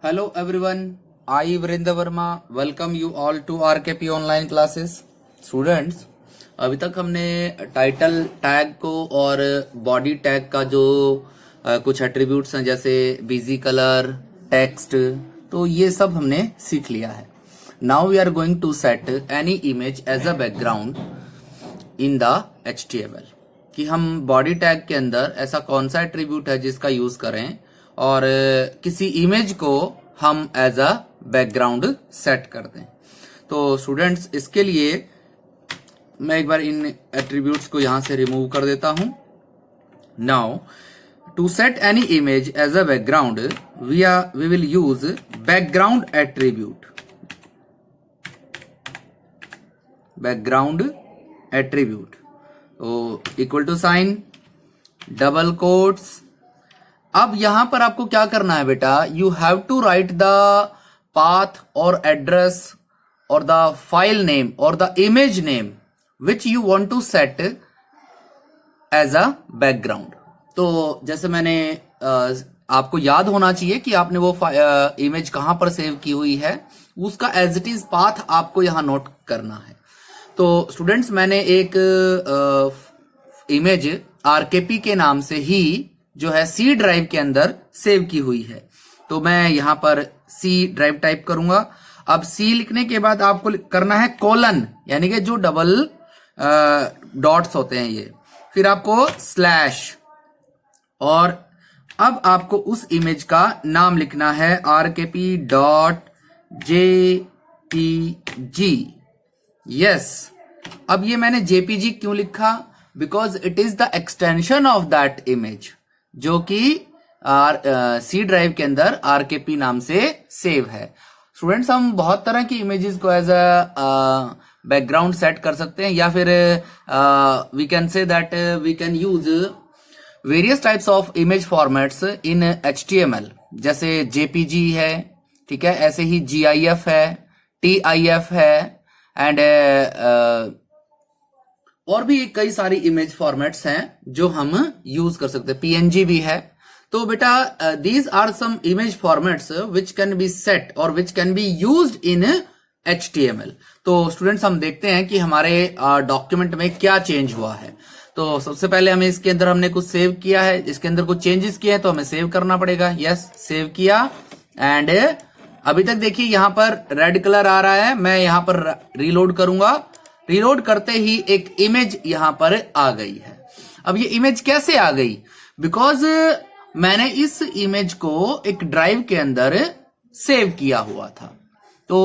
Hello everyone, I Virendra Verma welcome you all to RKP online classes. Students, अभी तक हमने title tag को और बॉडी टैग का जो कुछ एट्रीब्यूट्स हैं जैसे बिजी कलर, टेक्स्ट, तो ये सब हमने सीख लिया है. Now we are going to set any image as a background in the HTML कि हम बॉडी टैग के अंदर ऐसा कौन सा एट्रीब्यूट है जिसका यूज करें और किसी इमेज को हम एज अ बैकग्राउंड सेट कर दें. तो स्टूडेंट्स, इसके लिए मैं एक बार इन एट्रीब्यूट्स को यहां से रिमूव कर देता हूं. Now to set any image as a background we will use background attribute. Background attribute तो equal to sign, double quotes. अब यहां पर आपको क्या करना है बेटा, you have to write the path और एड्रेस और द फाइल नेम और the image name which you want to set as a background. तो जैसे मैंने आपको याद होना चाहिए कि आपने वो इमेज कहां पर सेव की हुई है, उसका एज इट इज पाथ आपको यहां नोट करना है. तो स्टूडेंट्स, मैंने एक इमेज आरकेपी के नाम से ही जो है सी ड्राइव के अंदर सेव की हुई है. तो मैं यहां पर सी ड्राइव टाइप करूंगा. अब सी लिखने के बाद आपको करना है कोलन, यानी कि जो डबल डॉट्स होते हैं ये, फिर आपको स्लैश, और अब आपको उस इमेज का नाम लिखना है rkp.jpg. यस. अब ये मैंने जेपीजी क्यों लिखा, because it is the extension of that image जो कि सी ड्राइव के अंदर आरकेपी नाम से सेव है. स्टूडेंट्स, हम बहुत तरह की इमेजेस को एज अ बैकग्राउंड सेट कर सकते हैं, या फिर we can say that we can use various types of image formats in HTML. जैसे जेपीजी है, ठीक है, ऐसे ही GIF है, TIF है, एंड और भी कई सारी इमेज फॉर्मेट्स हैं जो हम यूज कर सकते हैं. PNG भी है. तो बेटा, these are some image formats which can be set और which can be used in HTML. तो स्टूडेंट्स, हम देखते हैं कि हमारे डॉक्यूमेंट में क्या चेंज हुआ है. तो सबसे पहले हमें इसके अंदर हमने कुछ सेव किया है, इसके अंदर कुछ चेंजेस किए हैं, तो हमें सेव करना पड़ेगा. यस, सेव किया. एंड अभी तक देखिए यहां पर रेड कलर आ रहा है. मैं यहां पर रीलोड करूंगा. रीलोड करते ही एक इमेज यहां पर आ गई है. अब ये इमेज कैसे आ गई, बिकॉज मैंने इस इमेज को एक ड्राइव के अंदर सेव किया हुआ था. तो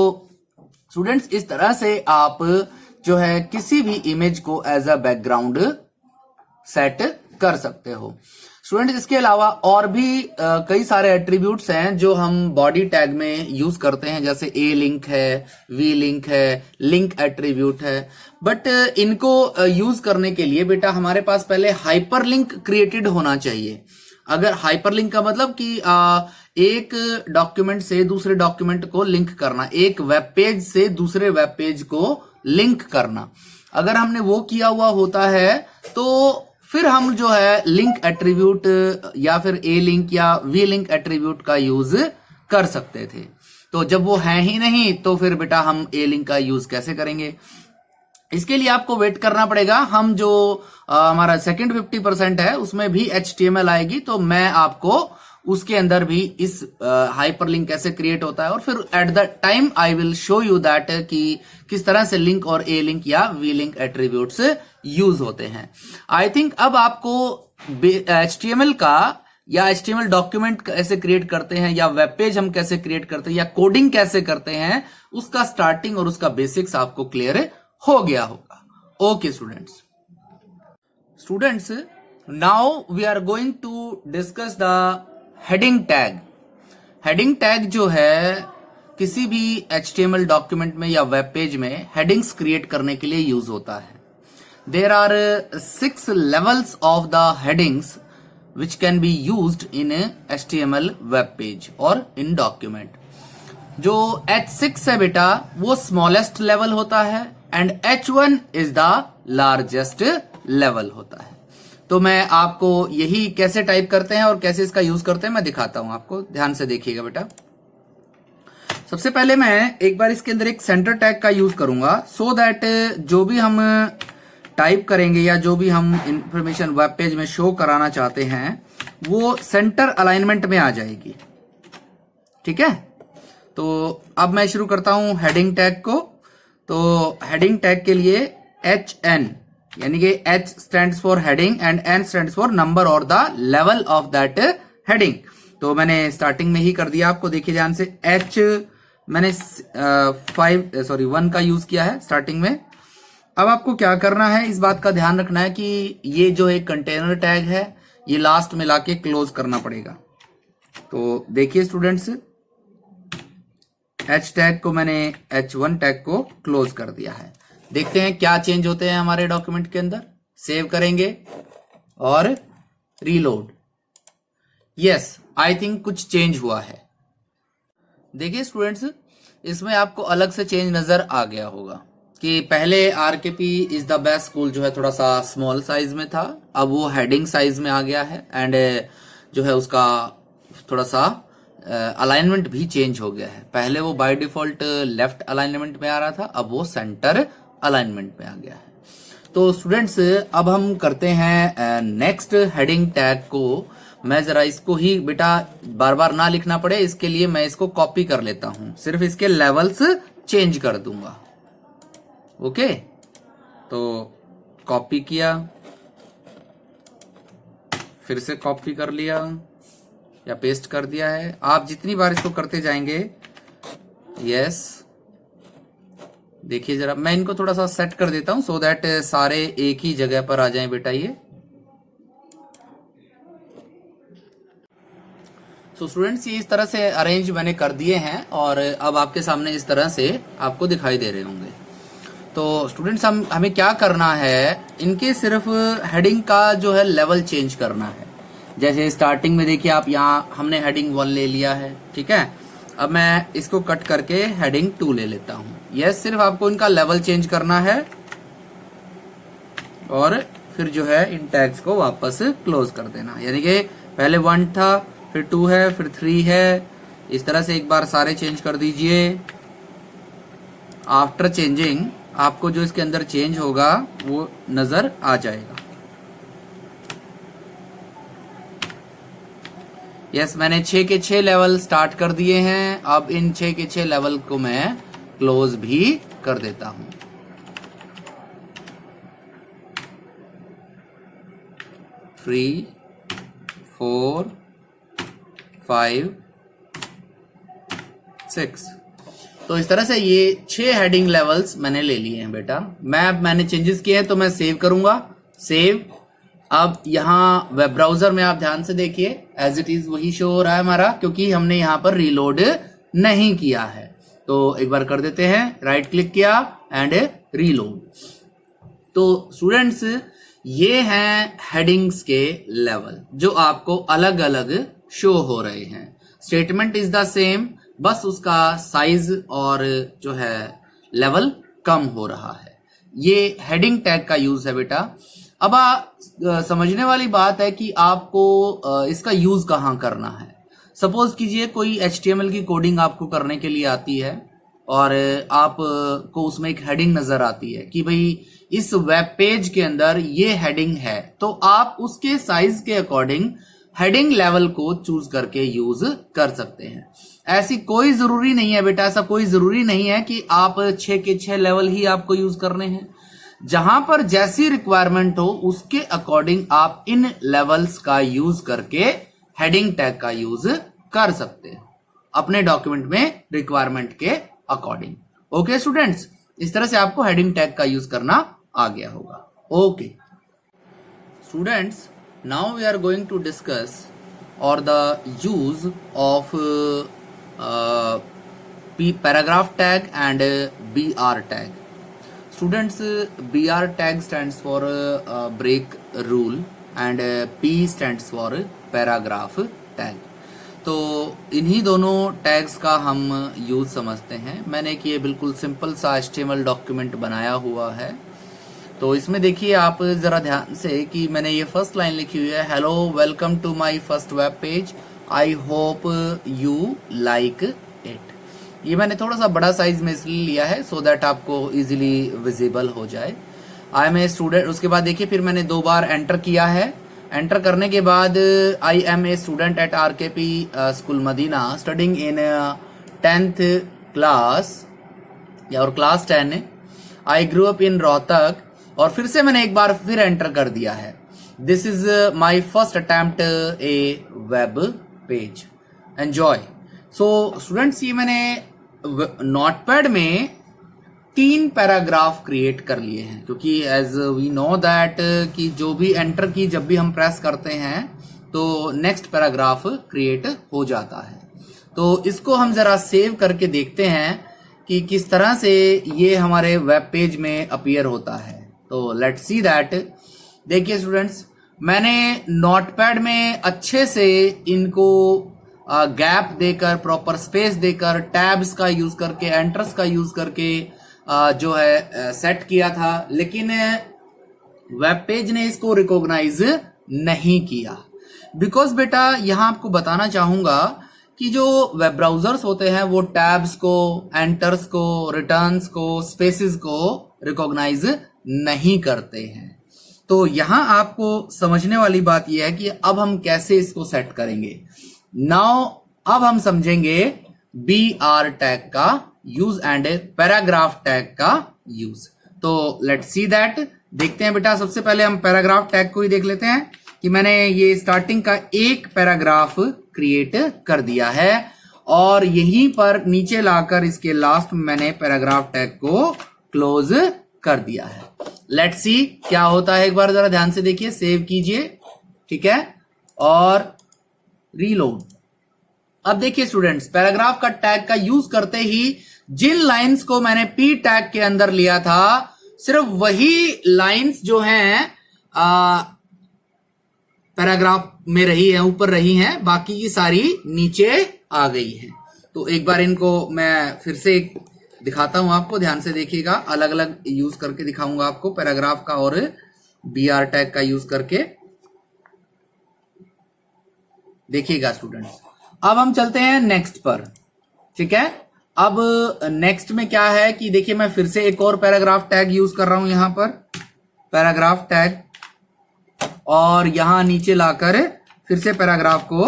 स्टूडेंट्स, इस तरह से आप जो है किसी भी इमेज को एज अ बैकग्राउंड सेट कर सकते हो. स्टूडेंट्स, इसके अलावा और भी कई सारे एट्रीब्यूट्स हैं जो हम बॉडी टैग में यूज करते हैं, जैसे A लिंक है, V लिंक है, लिंक एट्रीब्यूट है. बट इनको यूज करने के लिए बेटा हमारे पास पहले हाइपर लिंक क्रिएटेड होना चाहिए. अगर हाइपर लिंक का मतलब कि एक डॉक्यूमेंट से दूसरे डॉक्यूमेंट को लिंक करना, एक वेब पेज से दूसरे वेब पेज को लिंक करना, अगर हमने वो किया हुआ होता है तो फिर हम जो है लिंक एट्रीब्यूट या फिर A लिंक या V लिंक एट्रीब्यूट का यूज कर सकते थे. तो जब वो है ही नहीं तो फिर बेटा हम A लिंक का यूज कैसे करेंगे. इसके लिए आपको वेट करना पड़ेगा. हम जो हमारा सेकंड 50% है उसमें भी HTML आएगी, तो मैं आपको उसके अंदर भी इस हाइपर लिंक कैसे क्रिएट होता है, और फिर at the time I will show you that कि किस तरह से लिंक और A लिंक या V लिंक एट्रीब्यूट्स यूज होते हैं. आई थिंक अब आपको HTML का या HTML डॉक्यूमेंट कैसे क्रिएट करते हैं, या वेब पेज हम कैसे क्रिएट करते हैं, या कोडिंग कैसे करते हैं, उसका स्टार्टिंग और उसका बेसिक्स आपको क्लियर हो गया होगा. Okay students, now we are going to discuss the heading tag. Heading tag जो है किसी भी HTML डॉक्यूमेंट में या वेब पेज में हेडिंग्स क्रिएट करने के लिए यूज होता है. There are 6 levels of the headings which can be used in HTML web page और इन डॉक्यूमेंट. जो H6 है बेटा वो स्मॉलेस्ट लेवल होता है, and H1 is the largest level होता है. तो मैं आपको यही कैसे टाइप करते हैं और कैसे इसका यूज करते हैं मैं दिखाता हूं आपको. ध्यान से देखिएगा बेटा. सबसे पहले मैं एक बार इसके अंदर एक सेंटर टैग का यूज करूंगा सो दैट जो भी हम टाइप करेंगे या जो भी हम इंफॉर्मेशन वेब पेज में शो कराना चाहते हैं वो सेंटर अलाइनमेंट में आ जाएगी। ठीक है, तो अब मैं शुरू करता हूं हेडिंग टैग को। तो हेडिंग टैग के लिए HN यानी कि H stands for heading and N stands for number और the level of that heading. तो मैंने स्टार्टिंग में ही कर दिया, आपको देखिए ध्यान से। H मैंने 1 का यूज किया है स्टार्टिंग में। अब आपको क्या करना है, इस बात का ध्यान रखना है कि ये जो एक कंटेनर टैग है ये लास्ट में लाके क्लोज करना पड़ेगा। तो देखिए स्टूडेंट्स, H टैग को मैंने H1 टैग को क्लोज कर दिया है। देखते हैं क्या चेंज होते हैं हमारे डॉक्यूमेंट के अंदर। सेव करेंगे और रीलोड। यस, आई थिंक कुछ चेंज हुआ है। देखिए स्टूडेंट्स, इसमें आपको अलग से चेंज नजर आ गया होगा कि पहले RKP is the best school जो है थोड़ा सा स्मॉल साइज में था, अब वो हेडिंग साइज में आ गया है एंड जो है उसका थोड़ा सा अलाइनमेंट भी चेंज हो गया है। पहले वो बाय डिफॉल्ट लेफ्ट अलाइनमेंट में आ रहा था, अब वो सेंटर अलाइनमेंट में आ गया है। तो स्टूडेंट्स, अब हम करते हैं नेक्स्ट हेडिंग टैग को। मैं जरा इसको ही बेटा बार बार ना लिखना पड़े इसके लिए मैं इसको कॉपी कर लेता हूं, सिर्फ इसके लेवल्स चेंज कर दूंगा। ओके, तो कॉपी किया, फिर से कॉपी कर लिया या पेस्ट कर दिया है। आप जितनी बार इसको करते जाएंगे। यस, देखिए जरा मैं इनको थोड़ा सा सेट कर देता हूं सो दैट सारे एक ही जगह पर आ जाएं बेटा ये। सो स्टूडेंट्स, ये इस तरह से अरेंज मैंने कर दिए हैं और अब आपके सामने इस तरह से आपको दिखाई दे रहे होंगे। तो स्टूडेंट्स, हमें क्या करना है, इनके सिर्फ हेडिंग का जो है लेवल चेंज करना है। जैसे स्टार्टिंग में देखिए आप यहाँ हमने हेडिंग 1 ले लिया है। ठीक है, अब मैं इसको कट करके हेडिंग 2 ले लेता हूं। यस, सिर्फ आपको इनका लेवल चेंज करना है और फिर जो है इन टैग्स को वापस क्लोज कर देना। यानी कि पहले 1 था, फिर 2 है, फिर 3 है। इस तरह से एक बार सारे चेंज कर दीजिए। आफ्टर चेंजिंग आपको जो इसके अंदर चेंज होगा वो नजर आ जाएगा। यस, मैंने 6 के 6 लेवल स्टार्ट कर दिए हैं। अब इन 6 के 6 लेवल को मैं क्लोज भी कर देता हूं। 3, 4, 5, 6। तो इस तरह से ये 6 हेडिंग लेवल्स मैंने ले लिए हैं बेटा। मैंने चेंजेस किए हैं तो मैं सेव करूंगा। सेव। अब यहाँ वेब ब्राउजर में आप ध्यान से देखिए, एज इट इज वही शो हो रहा है हमारा, क्योंकि हमने यहाँ पर रीलोड नहीं किया है। तो एक बार कर देते हैं, राइट क्लिक किया एंड रीलोड। तो स्टूडेंट्स, ये हैं हेडिंग्स के लेवल जो आपको अलग अलग शो हो रहे हैं। स्टेटमेंट इज द सेम, बस उसका साइज और जो है लेवल कम हो रहा है। ये हेडिंग टैग का यूज है बेटा। अब समझने वाली बात है कि आपको इसका यूज कहाँ करना है। सपोज कीजिए कोई HTML की कोडिंग आपको करने के लिए आती है और आपको उसमें एक हेडिंग नजर आती है कि भाई इस वेब पेज के अंदर ये हेडिंग है, तो आप उसके साइज के अकॉर्डिंग हेडिंग लेवल को चूज करके यूज कर सकते हैं। ऐसी कोई जरूरी नहीं है बेटा, ऐसा कोई जरूरी नहीं है कि आप 6 के 6 लेवल ही आपको यूज करने हैं। जहां पर जैसी रिक्वायरमेंट हो उसके अकॉर्डिंग आप इन लेवल्स का यूज करके हेडिंग टैग का यूज कर सकते हैं अपने डॉक्यूमेंट में रिक्वायरमेंट के अकॉर्डिंग। ओके स्टूडेंट्स, इस तरह से आपको हेडिंग टैग का यूज करना आ गया होगा। Okay students, now we are going to discuss or the use of paragraph tag and BR tag. Students, BR tag stands for break rule and P stands for paragraph tag. तो इन्हीं दोनों tags का हम use समझते हैं। मैंने एक ये बिल्कुल सिंपल सा HTML डॉक्यूमेंट बनाया हुआ है। तो इसमें देखिए आप जरा ध्यान से कि मैंने ये फर्स्ट लाइन लिखी हुई है, hello welcome to my first web page, I hope you like it. ये मैंने थोड़ा सा बड़ा साइज में इसलिए लिया है सो दैट आपको इजीली विजिबल हो जाए। आई एम ए स्टूडेंट, उसके बाद देखिए फिर मैंने 2 बार एंटर किया है। एंटर करने के बाद I am a student at RKP school Madina studying in 10th class और class 10। I grew up in Rohtak, और फिर से मैंने एक बार फिर एंटर कर दिया है। This is my first attempt A web page, enjoy. So students, ये मैंने नोटपैड में 3 पैराग्राफ क्रिएट कर लिए हैं, क्योंकि एज वी नो दैट कि जो भी एंटर की जब भी हम प्रेस करते हैं तो नेक्स्ट पैराग्राफ क्रिएट हो जाता है। तो इसको हम जरा सेव करके देखते हैं कि किस तरह से ये हमारे वेब पेज में अपीयर होता है। तो लेट्स सी दैट। देखिए स्टूडेंट्स, मैंने नोटपैड में अच्छे से इनको गैप देकर, प्रॉपर स्पेस देकर, टैब्स का यूज करके, एंटर्स का यूज करके जो है सेट किया था, लेकिन वेब पेज ने इसको रिकॉग्नाइज नहीं किया। बिकॉज बेटा यहां आपको बताना चाहूंगा कि जो वेब ब्राउजर्स होते हैं वो टैब्स को, एंटर्स को, रिटर्न्स को, स्पेसेस को रिकॉग्नाइज नहीं करते हैं। तो यहां आपको समझने वाली बात यह है कि अब हम कैसे इसको सेट करेंगे। नाउ अब हम समझेंगे BR टैग का यूज एंड पैराग्राफ टैग का यूज। तो लेट्स सी दैट। देखते हैं बेटा, सबसे पहले हम पैराग्राफ टैग को ही देख लेते हैं कि मैंने ये स्टार्टिंग का एक पैराग्राफ क्रिएट कर दिया है और यहीं पर नीचे लाकर इसके लास्ट में मैंने पैराग्राफ टैग को क्लोज कर दिया है। लेट्स सी क्या होता है, एक बार जरा ध्यान से देखिए, सेव कीजिए, ठीक है, और रीलोड। अब देखिए स्टूडेंट्स, पैराग्राफ का टैग का यूज करते ही जिन लाइंस को मैंने P टैग के अंदर लिया था, सिर्फ वही लाइंस जो हैं पैराग्राफ में रही है, ऊपर रही हैं, बाकी की सारी नीचे आ गई हैं। तो एक बार इनको मैं फिर से दिखाता हूं आपको, ध्यान से देखिएगा, अलग अलग यूज करके दिखाऊंगा आपको, पैराग्राफ का और BR टैग का यूज करके देखिएगा स्टूडेंट्स। अब हम चलते हैं नेक्स्ट पर, ठीक है। अब नेक्स्ट में क्या है कि देखिए मैं फिर से एक और पैराग्राफ टैग यूज कर रहा हूं यहां पर, पैराग्राफ टैग, और यहां नीचे लाकर फिर से पैराग्राफ को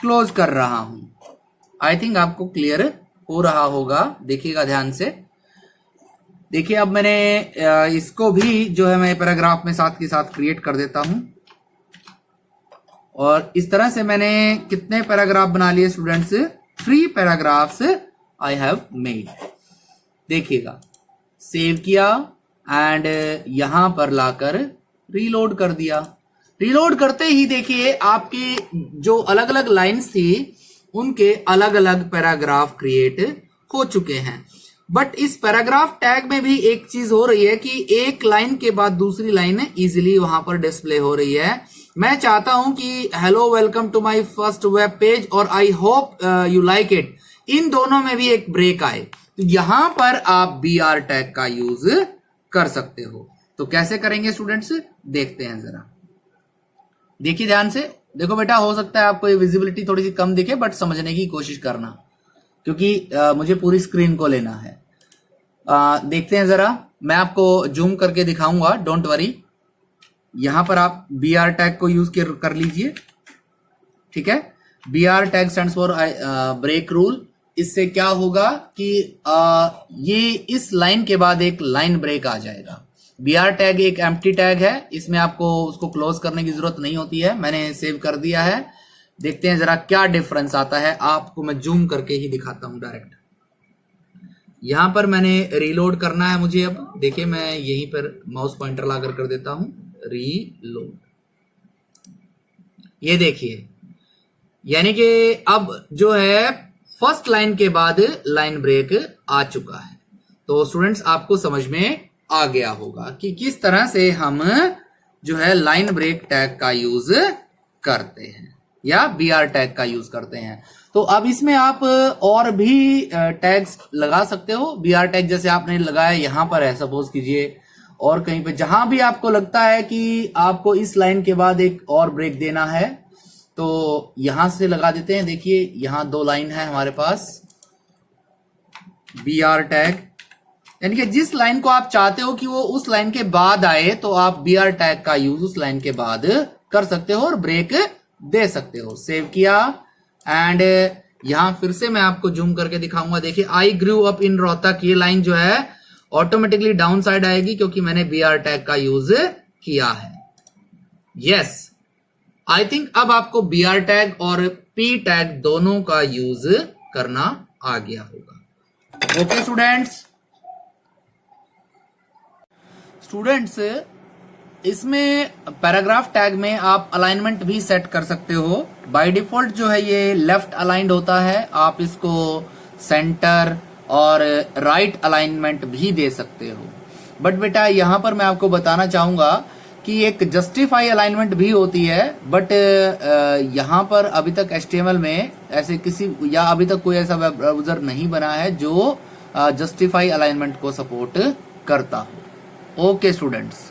क्लोज कर रहा हूं। आई थिंक आपको क्लियर हो रहा होगा, देखिएगा ध्यान से। देखिए अब मैंने इसको भी जो है मैं पैराग्राफ में साथ के साथ क्रिएट कर देता हूं, और इस तरह से मैंने कितने पैराग्राफ बना लिए students, 3 paragraphs I have made. देखिएगा, सेव किया एंड यहां पर लाकर रीलोड कर दिया। रीलोड करते ही देखिए आपके जो अलग अलग लाइंस थी उनके अलग अलग पैराग्राफ क्रिएट हो चुके हैं। बट इस पैराग्राफ टैग में भी एक चीज हो रही है कि एक लाइन के बाद दूसरी लाइन इजीली वहां पर डिस्प्ले हो रही है। मैं चाहता हूं कि hello welcome to my first web page और I hope you like it, इन दोनों में भी एक ब्रेक आए, तो यहां पर आप BR टैग का यूज कर सकते हो। तो कैसे करेंगे स्टूडेंट्स, देखते हैं जरा। देखिए ध्यान से, देखो बेटा, हो सकता है आपको ये विजिबिलिटी थोड़ी सी कम दिखे, बट समझने की कोशिश करना, क्योंकि मुझे पूरी स्क्रीन को लेना है। देखते हैं जरा, मैं आपको जूम करके दिखाऊंगा, डोंट वरी। यहां पर आप BR टैग को यूज कर लीजिए, ठीक है। BR tag stands for break rule. इससे क्या होगा कि ये इस लाइन के बाद एक लाइन ब्रेक आ जाएगा। BR टैग एक एम्प्टी टैग है, इसमें आपको उसको क्लोज करने की जरूरत नहीं होती है। मैंने सेव कर दिया है, देखते हैं जरा क्या डिफरेंस आता है। आपको मैं जूम करके ही दिखाता हूं डायरेक्ट। यहां पर मैंने रीलोड करना है मुझे। अब देखिए मैं यहीं पर माउस पॉइंटर लाकर कर देता हूं रीलोड। ये देखिए, यानी कि अब जो है फर्स्ट लाइन के बाद लाइन ब्रेक आ चुका है। तो स्टूडेंट्स आपको समझ में आ गया होगा कि किस तरह से हम जो है लाइन ब्रेक टैग का यूज करते हैं या BR टैग का यूज करते हैं। तो अब इसमें आप और भी टैग्स लगा सकते हो। BR टैग जैसे आपने लगाया यहां पर है, सपोज कीजिए, और कहीं पे जहां भी आपको लगता है कि आपको इस लाइन के बाद एक और ब्रेक देना है, तो यहां से लगा देते हैं। देखिए यहां 2 लाइन है हमारे पास, BR टैग, यानी कि जिस लाइन को आप चाहते हो कि वो उस लाइन के बाद आए तो आप BR टैग का यूज उस लाइन के बाद कर सकते हो और ब्रेक दे सकते हो। सेव किया एंड यहां फिर से मैं आपको जूम करके दिखाऊंगा। देखिए आई ग्रू अप इन रोहतक, ये लाइन जो है ऑटोमेटिकली डाउन साइड आएगी क्योंकि मैंने BR टैग का यूज किया है। यस, आई थिंक अब आपको BR टैग और P टैग दोनों का यूज करना आ गया होगा। ओके स्टूडेंट्स, इसमें पैराग्राफ टैग में आप अलाइनमेंट भी सेट कर सकते हो। बाय डिफॉल्ट जो है ये लेफ्ट अलाइंड होता है, आप इसको सेंटर और राइट अलाइनमेंट भी दे सकते हो। बट बेटा यहां पर मैं आपको बताना चाहूंगा कि एक जस्टिफाई अलाइनमेंट भी होती है, बट यहां पर अभी तक HTML में ऐसे किसी या अभी तक कोई ऐसा वेब ब्राउजर नहीं बना है जो जस्टिफाई अलाइनमेंट को सपोर्ट करता हो। Okay students.